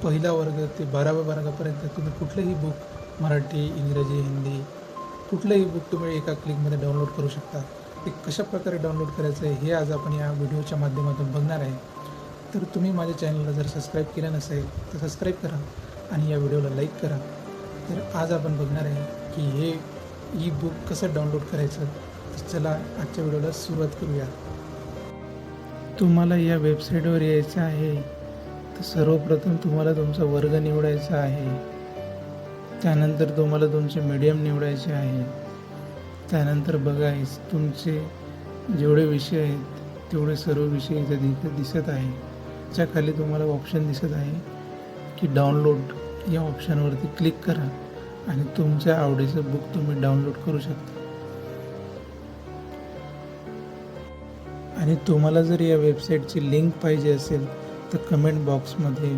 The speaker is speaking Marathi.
पहिला वर्ग ते 12व्या वर्गापर्यंत तुम्ही कुठलंही बुक मराठी, इंग्रजी, हिंदी कुठलंही बुक तुम्ही एका क्लिकमध्ये डाउनलोड करू शकता. ते कशाप्रकारे डाउनलोड करायचं आहे हे आज आपण या व्हिडिओच्या माध्यमातून बघणार आहे. तर तुम्ही माझ्या चॅनलला जर सबस्क्राईब केलं नसेल तर सबस्क्राईब करा आणि या व्हिडिओला लाईक करा. तर आज आपण बघणार आहे की हे ई बुक कसं डाउनलोड करायचं. तर चला आजच्या व्हिडिओला सुरुवात करूया. तुम्हाला या वेबसाईटवर यायचं आहे तर सर्वप्रथम तुम्हाला तुमचा वर्ग निवडायचा आहे. त्यानंतर तुम्हाला तुमचे मीडियम निवडायचे आहे. त्यानंतर बघायच तुमचे जेवढे विषय आहेत तेवढे सर्व विषय इथे दिसत आहे. च्या खाली तुम्हाला ऑप्शन दिसत आहे की डाउनलोड या ऑप्शनवरती क्लिक करा आणि तुमच्या आवडीचं बुक तुम्ही डाउनलोड करू शकता. आणि तुम्हाला जर या वेबसाईटची लिंक पाहिजे असेल तर कमेंट बॉक्समध्ये